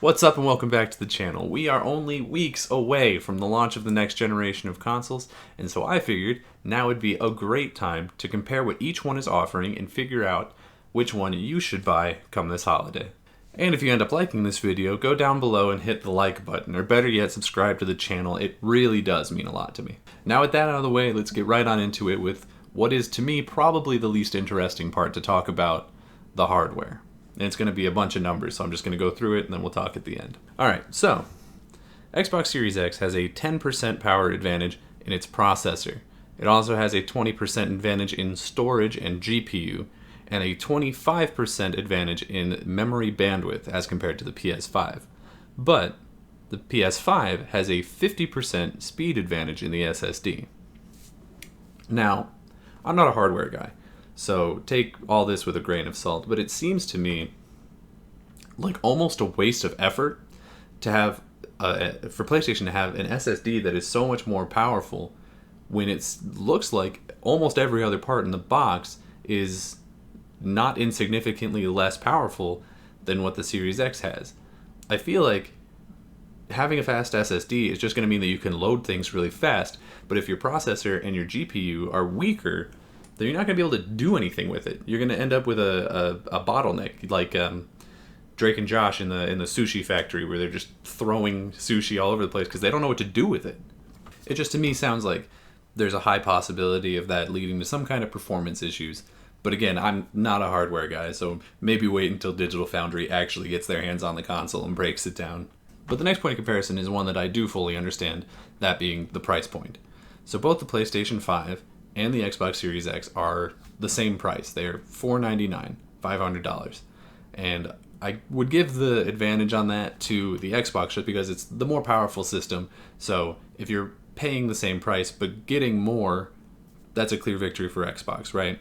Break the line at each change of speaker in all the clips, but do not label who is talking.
What's up and welcome back to the channel. We are only weeks away from the launch of the next generation of consoles, and so I figured now would be a great time to compare what each one is offering and figure out which one you should buy come this holiday. And if you end up liking this video, go down below and hit the like button, or better yet, subscribe to the channel. It really does mean a lot to me. Now with that out of the way, let's get right on into it with what is to me probably the least interesting part to talk about, the hardware. And it's going to be a bunch of numbers, so I'm just going to go through it and then we'll talk at the end. Alright, so Xbox Series X has a 10% power advantage in its processor. It also has a 20% advantage in storage and GPU, and a 25% advantage in memory bandwidth as compared to the PS5. But the PS5 has a 50% speed advantage in the SSD. Now, I'm not a hardware guy, so take all this with a grain of salt, but it seems to me like almost a waste of effort to have for PlayStation to have an SSD that is so much more powerful when it looks like almost every other part in the box is not insignificantly less powerful than what the Series X has. I feel like having a fast SSD is just going to mean that you can load things really fast, but if your processor and your GPU are weaker, then you're not going to be able to do anything with it. You're going to end up with a bottleneck, like Drake and Josh in the sushi factory, where they're just throwing sushi all over the place because they don't know what to do with it. It just to me sounds like there's a high possibility of that leading to some kind of performance issues. But again, I'm not a hardware guy, so maybe wait until Digital Foundry actually gets their hands on the console and breaks it down. But the next point of comparison is one that I do fully understand, that being the price point. So both the PlayStation 5 and the Xbox Series X are the same price. They're $499, $500. And I would give the advantage on that to the Xbox just because it's the more powerful system. So if you're paying the same price but getting more, that's a clear victory for Xbox, right?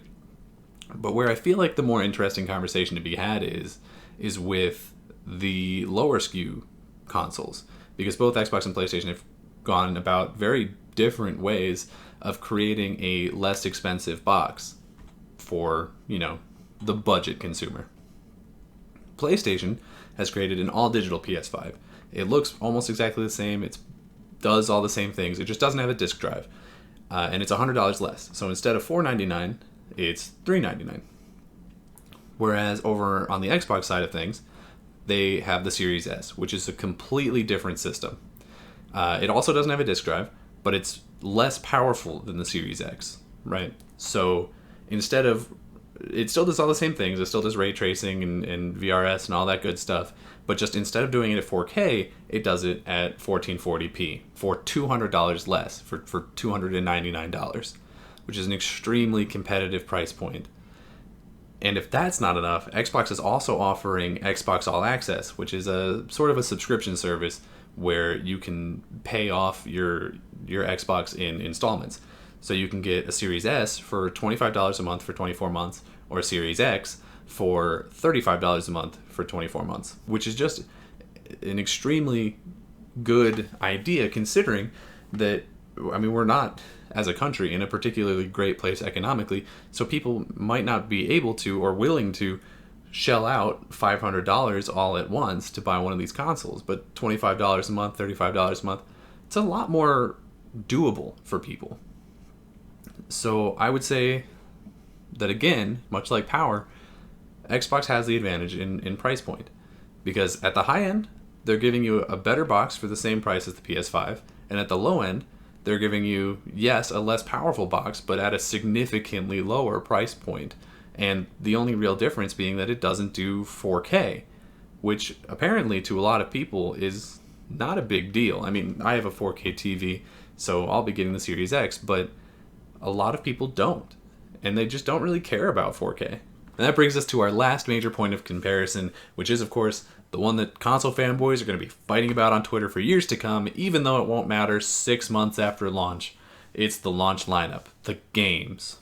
But where I feel like the more interesting conversation to be had is with the lower SKU consoles, because both Xbox and PlayStation have gone about very different ways of creating a less expensive box for, the budget consumer. PlayStation has created an all-digital PS5. It looks almost exactly the same. It does all the same things. It just doesn't have a disc drive. And it's $100 less. So instead of $499, it's $399. Whereas over on the Xbox side of things, they have the Series S, which is a completely different system. It also doesn't have a disc drive, but it's less powerful than the Series X, right? So instead of, it still does all the same things. It still does ray tracing and VRS and all that good stuff, but just instead of doing it at 4K, it does it at 1440p for $200 less, for $299, which is an extremely competitive price point. And if that's not enough, Xbox is also offering Xbox All Access, which is a sort of a subscription service where you can pay off your Xbox in installments. So you can get a Series S for $25 a month for 24 months, or a Series X for $35 a month for 24 months, which is just an extremely good idea considering that, we're not, as a country, in a particularly great place economically, so people might not be able to or willing to shell out $500 all at once to buy one of these consoles. But $25 a month, $35 a month, it's a lot more doable for people. So I would say that, again, much like power, Xbox has the advantage in price point. Because at the high end, they're giving you a better box for the same price as the PS5. And at the low end, they're giving you, yes, a less powerful box, but at a significantly lower price point. And the only real difference being that it doesn't do 4K, which apparently to a lot of people is not a big deal. I have a 4K TV, so I'll be getting the Series X, but a lot of people don't. And they just don't really care about 4K. And that brings us to our last major point of comparison, which is, of course, the one that console fanboys are going to be fighting about on Twitter for years to come, even though it won't matter 6 months after launch. It's the launch lineup, the games.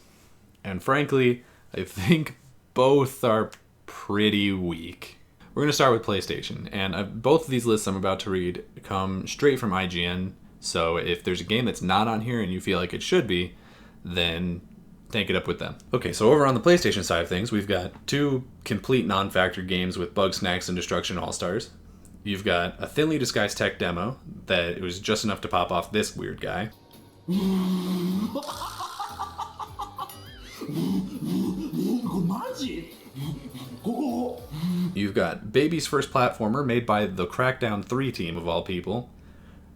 And frankly, I think both are pretty weak. We're going to start with PlayStation, and both of these lists I'm about to read come straight from IGN, so if there's a game that's not on here and you feel like it should be, then take it up with them. Okay, so over on the PlayStation side of things, we've got two complete non-factor games with Bugsnax and Destruction All-Stars. You've got a thinly disguised tech demo that it was just enough to pop off this weird guy. You've got Baby's first platformer made by the Crackdown 3 team of all people.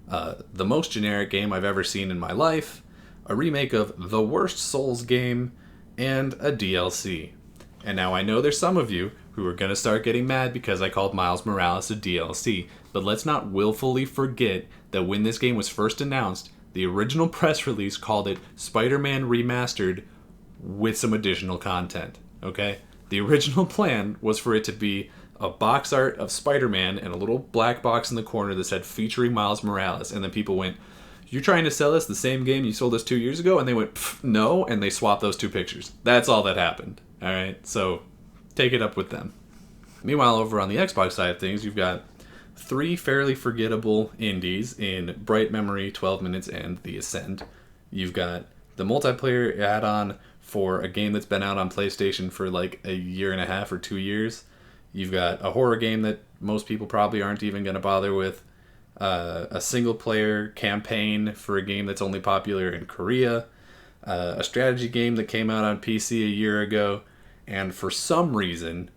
The most generic game I've ever seen in my life. A remake of the worst Souls game. And a DLC. And now I know there's some of you who are going to start getting mad because I called Miles Morales a DLC. But let's not willfully forget that when this game was first announced, the original press release called it Spider-Man Remastered with some additional content. Okay? The original plan was for it to be a box art of Spider-Man and a little black box in the corner that said featuring Miles Morales. And then people went, "You're trying to sell us the same game you sold us 2 years ago?" And they went, "No," and they swapped those two pictures. That's all that happened. All right? So take it up with them. Meanwhile, over on the Xbox side of things, you've got 3 fairly forgettable indies in Bright Memory, 12 Minutes, and The Ascent. You've got the multiplayer add-on for a game that's been out on PlayStation for like a year and a half or 2 years. You've got a horror game that most people probably aren't even going to bother with. A single-player campaign for a game that's only popular in Korea. A strategy game that came out on PC a year ago. And for some reason,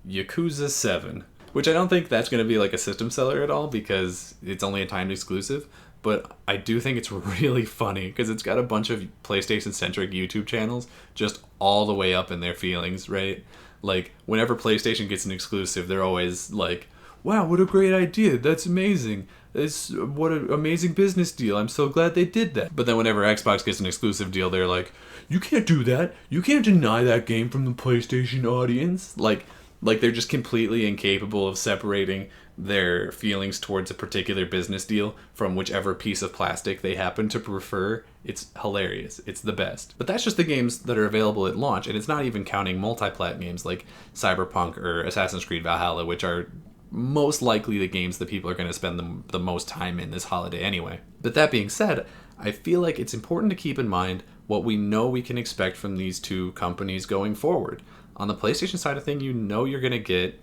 Yakuza 7. Which I don't think that's going to be like a system seller at all because it's only a timed exclusive. But I do think it's really funny because it's got a bunch of PlayStation-centric YouTube channels just all the way up in their feelings, right? Like, whenever PlayStation gets an exclusive, they're always like, "Wow, what a great idea. That's amazing. What an amazing business deal. I'm so glad they did that." But then whenever Xbox gets an exclusive deal, they're like, "You can't do that. You can't deny that game from the PlayStation audience." Like they're just completely incapable of separating their feelings towards a particular business deal from whichever piece of plastic they happen to prefer. It's hilarious. It's the best. But that's just the games that are available at launch, and it's not even counting multi-plat games like Cyberpunk or Assassin's Creed Valhalla, which are most likely the games that people are going to spend the most time in this holiday anyway. But that being said, I feel like it's important to keep in mind what we know we can expect from these two companies going forward. On the PlayStation side of thing, you know you're going to get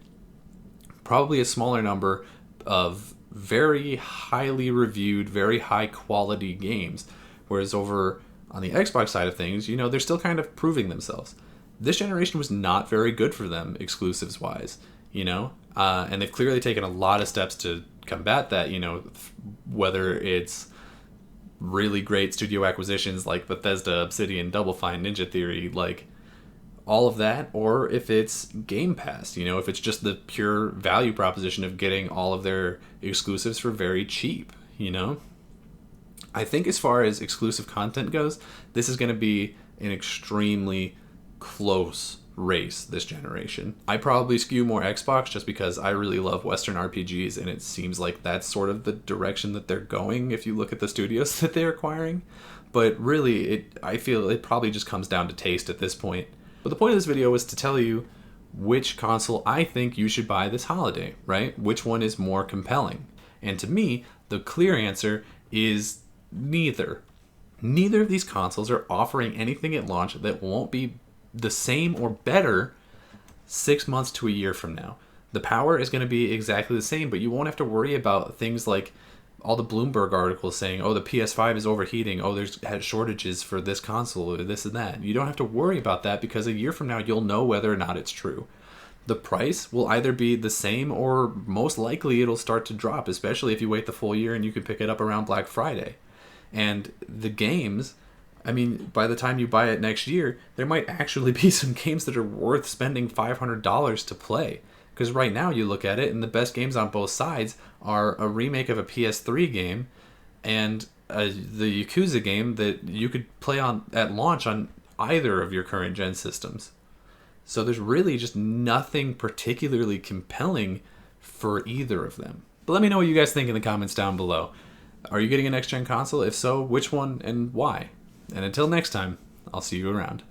probably a smaller number of very highly reviewed, very high quality games. Whereas over on the Xbox side of things, you know, they're still kind of proving themselves. This generation was not very good for them exclusives wise, you know? And they've clearly taken a lot of steps to combat that, you know, whether it's really great studio acquisitions like Bethesda, Obsidian, Double Fine, Ninja Theory, like all of that, or if it's Game Pass, you know, if it's just the pure value proposition of getting all of their exclusives for very cheap, you know? I think as far as exclusive content goes, this is going to be an extremely close race this generation. I probably skew more Xbox just because I really love Western RPGs, and it seems like that's sort of the direction that they're going if you look at the studios that they're acquiring. But really, I feel it probably just comes down to taste at this point. But the point of this video was to tell you which console I think you should buy this holiday, right? Which one is more compelling? And to me, the clear answer is neither. Neither of these consoles are offering anything at launch that won't be the same or better 6 months to a year from now. The power is going to be exactly the same, but you won't have to worry about things like all the Bloomberg articles saying, "Oh, the PS5 is overheating. Oh, there's had shortages for this console or this and that." You don't have to worry about that because a year from now, you'll know whether or not it's true. The price will either be the same or most likely it'll start to drop, especially if you wait the full year and you can pick it up around Black Friday. And the games, I mean, by the time you buy it next year, there might actually be some games that are worth spending $500 to play. Because right now you look at it and the best games on both sides are a remake of a PS3 game and the Yakuza game that you could play on at launch on either of your current gen systems. So there's really just nothing particularly compelling for either of them. But let me know what you guys think in the comments down below. Are you getting a next gen console? If so, which one and why? And until next time, I'll see you around.